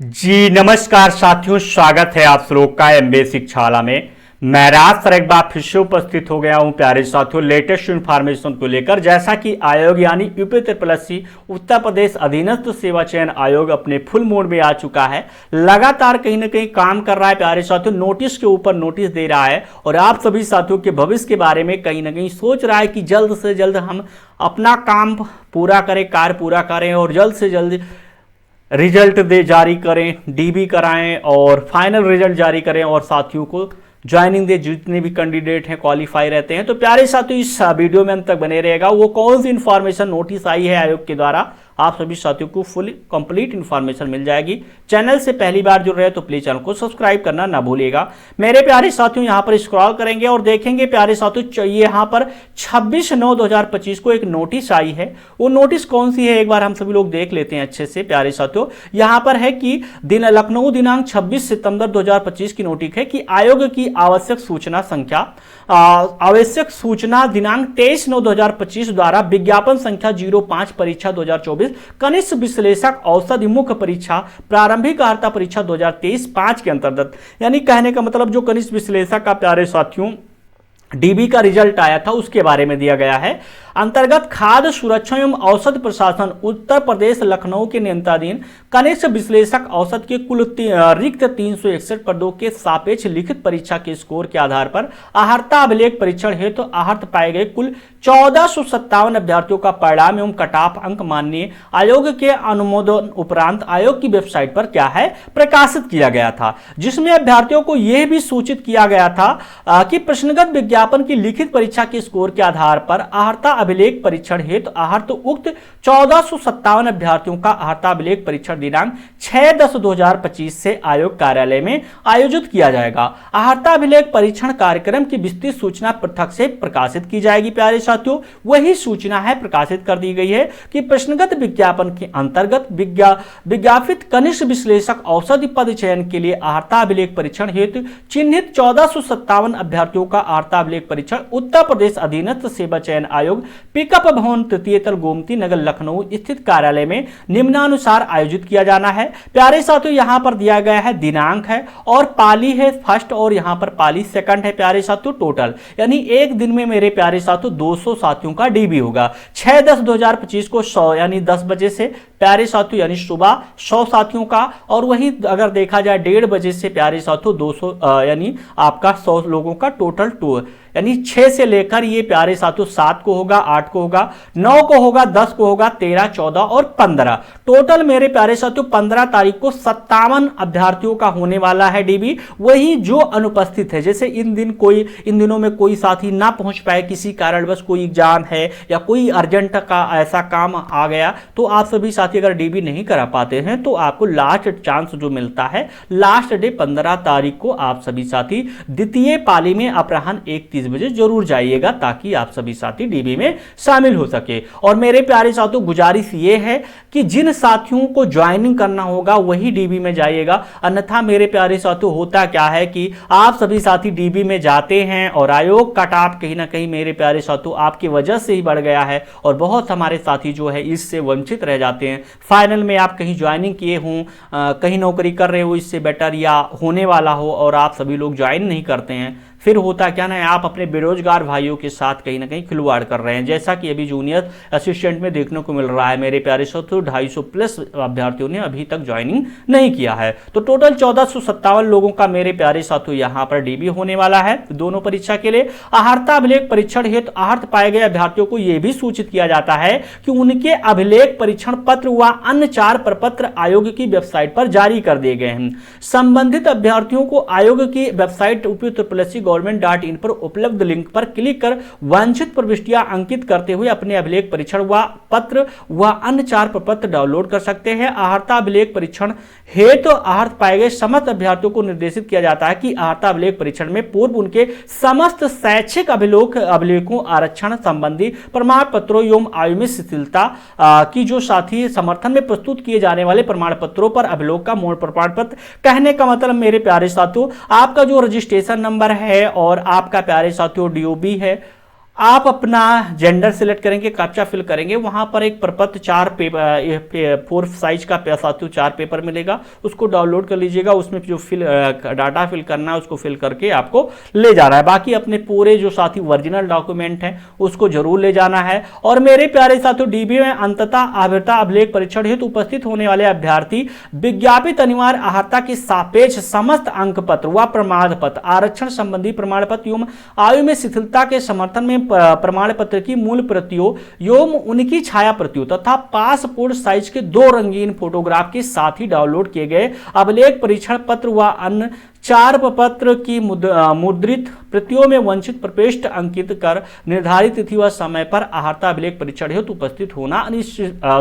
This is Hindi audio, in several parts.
जी नमस्कार साथियों, स्वागत है आप लोग का एमबीए शिक्षाशाला में। मैं राज सर एक बार फिर से उपस्थित हो गया हूं प्यारे साथियों लेटेस्ट इन्फॉर्मेशन को लेकर। जैसा कि आयोग यानी यूपी त्रिपल उत्तर प्रदेश अधीनस्थ सेवा चयन आयोग अपने फुल मोड में आ चुका है। लगातार कहीं ना कहीं काम कर रहा है प्यारे साथियों, नोटिस के ऊपर नोटिस दे रहा है और आप सभी साथियों के भविष्य के बारे में कहीं ना कहीं सोच रहा है कि जल्द से जल्द हम अपना काम पूरा करें, कार्य पूरा करें और जल्द से जल्द रिजल्ट जारी करें, डीबी कराएं और फाइनल रिजल्ट जारी करें और साथियों को ज्वाइनिंग दे। जितने भी कैंडिडेट हैं क्वालिफाई रहते हैं। तो प्यारे साथियों इस वीडियो में अंत तक बने रहेगा। वो कौन सी इंफॉर्मेशन नोटिस आई है आयोग के द्वारा, आप सभी साथियों को फुल कंप्लीट इंफॉर्मेशन मिल जाएगी। चैनल से पहली बार जुड़ रहे हैं तो प्लीज चैनल को सब्सक्राइब करना ना भूलिएगा। मेरे प्यारे साथियों यहां पर स्क्रॉल करेंगे और देखेंगे प्यारे साथियों यहां पर 26/9/2025 को एक नोटिस आई है। वो नोटिस कौन सी है एक बार हम सभी लोग देख लेते हैं अच्छे से प्यारे साथियों। यहां पर है कि लखनऊ दिनांक 26 सितंबर 2025 की नोटिस है कि आयोग की आवश्यक सूचना दिनांक 23/9/2025 द्वारा विज्ञापन संख्या 05 परीक्षा 2024 कनिष्ठ विश्लेषक औसत मुख्य परीक्षा प्रारंभिक अर्हता परीक्षा 2023-5 के अंतर्गत, यानी कहने का मतलब जो कनिष्ठ विश्लेषक का प्यारे साथियों डीबी का रिजल्ट आया था उसके बारे में दिया गया है। अंतर्गत खाद्य सुरक्षा एवं औषध प्रशासन उत्तर प्रदेश लखनऊ के नियंत्रणाधीन कनिष्ठ विश्लेषक औसत के कुल रिक्त 361 पदों के सापेक्ष लिखित परीक्षा के स्कोर के आधार पर अहर्ता अभिलेख परीक्षण हेतु अहर्त पाए गए कुल 1457 अभ्यर्थियों का परिणाम एवं कट-ऑफ अंक माननीय आयोग के अनुमोदन उपरांत आयोग की वेबसाइट पर क्या है प्रकाशित किया गया था, जिसमें अभ्यर्थियों को यह भी सूचित किया गया था कि प्रश्नगत विज्ञापन की लिखित परीक्षा के स्कोर के आधार पर अहर्ता अभिलेख परीक्षण हेतु अहर्त उक्त 1457 अभ्यर्थियों का अहर्ता अभिलेख परीक्षण दिनांक 6/10/2025 से आयोग कार्यालय में आयोजित किया जाएगा। अहर्ता अभिलेख परीक्षण कार्यक्रम की विस्तृत सूचना पृथक से प्रकाशित की जाएगी। प्यारे साथियों वही सूचना है प्रकाशित कर दी गई है कि प्रश्नगत विज्ञापन के अंतर्गत विज्ञापित कनिष्ठ विश्लेषक औषधि पद चयन के लिए अहर्ता अभिलेख परीक्षण हेतु चिन्हित 1457 अभ्यर्थियों का अहर्ता अभिलेख परीक्षण उत्तर प्रदेश अधीनस्थ सेवा चयन आयोग पिकअप भवन तृतीय तल गोमती नगर लखनऊ स्थित कार्यालय में निम्नानुसार आयोजित किया जाना है। प्यारे साथियों यहां पर दिया गया है दिनांक है और पाली है फर्स्ट और यहां पर पाली सेकंड है प्यारे साथियों। टोटल यानी एक दिन में मेरे प्यारे साथियों 200 साथियों का डीबी होगा। 6/10/2025 को 100 यानी 10 बजे से प्यारे साथियों यानी सुबह 100 साथियों का, और वहीं अगर देखा जाए 1:30 बजे से प्यारे साथियों 200 यानी आपका 100 लोगों का टोटल टूर, यानी 6 से लेकर ये प्यारे साथियों 7 को होगा, 8 को होगा, 9 को होगा, 10 को होगा, 13, 14 और 15। टोटल मेरे प्यारे साथियों 15 तारीख को 57 अभ्यर्थियों का होने वाला है डीबी। वही जो अनुपस्थित है, जैसे इन दिनों में कोई साथी ना पहुंच पाए, किसी कारणवश कोई एग्जाम है या कोई अर्जेंट का ऐसा काम आ गया, तो आप सभी साथी अगर डीबी नहीं करा पाते हैं तो आपको लास्ट चांस जो मिलता है लास्ट डे 15 तारीख को आप सभी साथी द्वितीय पाली में अपराह्न 1:30 बजे जरूर जाइएगा ताकि आप सभी साथी डीबी में शामिल हो सके। और मेरे प्यारे साथियों गुजारिश ये है कि जिन साथियों को ज्वाइनिंग करना होगा वही डीबी में जाइएगा, अन्यथा मेरे प्यारे साथियों होता क्या है कि आप सभी साथी डीबी में जाते हैं और आयोग का कट-ऑफ कहीं ना कहीं मेरे प्यारे साथियों आपकी वजह से ही बढ़ गया है और बहुत हमारे साथी जो है इससे वंचित रह जाते हैं। फाइनल में आप कहीं ज्वाइनिंग किए हों, कहीं नौकरी कर रहे हो इससे बेटर या होने वाला हो और आप सभी लोग ज्वाइन नहीं करते हैं, फिर होता क्या ना आप अपने बेरोजगार भाइयों के साथ कहीं ना कहीं खिलवाड़ कर रहे हैं, जैसा कि अभी जूनियर असिस्टेंट में देखने को मिल रहा है। मेरे प्यारे साथियों 250 प्लस अभ्यर्थियों ने अभी तक ज्वाइनिंग नहीं किया है। तो टोटल 1457 लोगों का मेरे प्यारे साथियों यहां पर डीबी होने वाला है दोनों परीक्षा के लिए। अहर्ता अभिलेख परीक्षण हेतु अहर्त पाए गए अभ्यर्थियों को यह भी सूचित किया जाता है कि उनके अभिलेख परीक्षण पत्र व अन्य 4 प्रपत्र आयोग की वेबसाइट पर जारी कर दिए गए हैं। संबंधित अभ्यर्थियों को आयोग की वेबसाइट government.in पर उपलब्ध लिंक पर क्लिक कर वांछित प्रविष्टियां अंकित करते हुए अपने अभिलेख परीक्षण व पत्र व अन्य 4 प्रपत्र डाउनलोड कर सकते हैं। अहर्ता अभिलेख परीक्षण हेतु अहर्त पाए गए समस्त अभ्यर्थियों को निर्देशित किया जाता है कि अहर्ता अभिलेख परीक्षण में पूर्व उनके समस्त शैक्षिक अभिलेखों आरक्षण संबंधी प्रमाण पत्रों एवं आयु में शिथिलता की जो साथी समर्थन में प्रस्तुत किए जाने वाले प्रमाण पत्रों पर अभिलेख का मूल प्रमाण पत्र, कहने का मतलब मेरे प्यारे साथियों आपका जो रजिस्ट्रेशन नंबर है और आपका प्यारे साथियों डीओबी है आप अपना जेंडर सिलेक्ट करेंगे, कैप्चा फिल करेंगे, वहां पर एक प्रपत्र 4 पेपर 4 साइज का साथियों 4 पेपर मिलेगा, उसको डाउनलोड कर लीजिएगा। उसमें जो डाटा फिल करना है उसको फिल करके आपको ले जाना है। बाकी अपने पूरे जो साथी ओरिजिनल डॉक्यूमेंट हैं उसको जरूर ले जाना है। और मेरे प्यारे साथियों, डीबी में अंततः अभियंता अभिलेख परीक्षण हेतु उपस्थित होने वाले अभ्यर्थी विज्ञापित अनिवार्य अहर्ता के सापेक्ष समस्त अंक पत्र व प्रमाण पत्र, आरक्षण संबंधी प्रमाण पत्र एवं आयु में शिथिलता के समर्थन में प्रमाण पत्र की मूल प्रतियों एवं उनकी छाया प्रतियों तथा पासपोर्ट साइज के 2 रंगीन फोटोग्राफ के साथ ही डाउनलोड किए गए अभिलेख परीक्षण पत्र व अन्य 4 पत्र की मुद्रित प्रतियों में वंचित प्रविष्ट अंकित कर निर्धारित तिथि व समय पर अहर्ता अभिलेख परीक्षण हेतु उपस्थित होना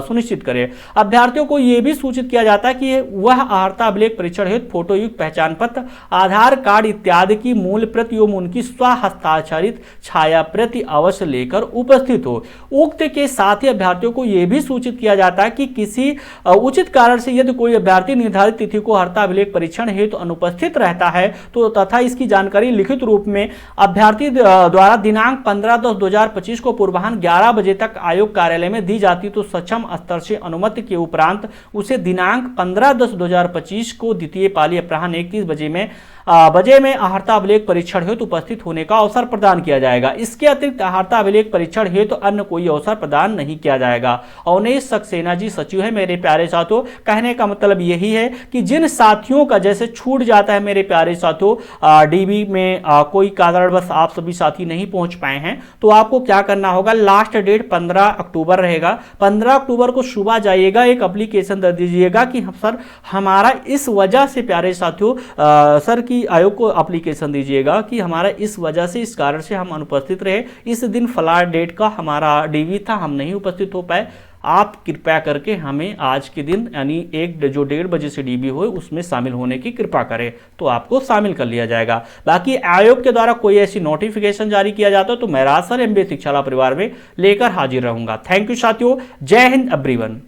सुनिश्चित करें। अभ्यर्थियों को यह भी सूचित किया जाता है कि वह अहर्ता अभिलेख परीक्षण हेतु फोटोयुक्त पहचान पत्र, आधार कार्ड इत्यादि की मूल प्रति एवं उनकी स्वहस्ताक्षरित छाया प्रति अवश्य लेकर उपस्थित हो। उक्त के साथ ही अभ्यर्थियों को यह भी सूचित किया जाता है कि किसी उचित कारण से यदि कोई अभ्यर्थी निर्धारित तिथि को अहर्ता अभिलेख परीक्षण हेतु अनुपस्थित रहता है तो तथा इसकी जानकारी लिखित रूप में अभ्यर्थी द्वारा दिनांक 15/10/2025 को पूर्वाह्न 11 बजे तक आयोग कार्यालय में दी जाती तो सक्षम स्तर से अनुमति के उपरांत उसे दिनांक 15/10/2025 को द्वितीय पाली अपराह्न 1:30 बजे में अहर्ता अभिलेख परीक्षण हेतु उपस्थित होने का अवसर प्रदान किया जाएगा। इसके अतिरिक्त अहर्ता अभिलेख परीक्षण हेतु अन्य कोई अवसर प्रदान नहीं किया जाएगा। अवनीश सक्सेना जी सचिव है। मेरे प्यारे साथियों, कहने का मतलब यही है कि जिन साथियों का जैसे छूट जाता है मेरे प्यारे साथियों, डीबी में कोई कारणवश आप सभी साथी नहीं पहुंच पाए हैं तो आपको क्या करना होगा, लास्ट डेट 15 अक्टूबर रहेगा। 15 अक्टूबर को सुबह जाइएगा, एक एप्लीकेशन दे दीजिएगा कि सर हमारा इस वजह से, प्यारे साथियों, सर की आयोग को एप्लीकेशन दीजिएगा कि हमारा इस वजह से, इस कारण से हम अनुपस्थित रहे, इस दिन फला डेट का हमारा डीवी था, हम नहीं उपस्थित हो पाए। आप कृपया करके हमें आज के दिन यानी 1-1:30 बजे से डीबी हो उसमें शामिल होने की कृपा करें तो आपको शामिल कर लिया जाएगा। बाकी आयोग के द्वारा कोई ऐसी नोटिफिकेशन जारी किया जाता है तो मैं राज सर MBA शिक्षा परिवार में लेकर हाजिर रहूंगा। थैंक यू साथियों। जय हिंद एवरीवन।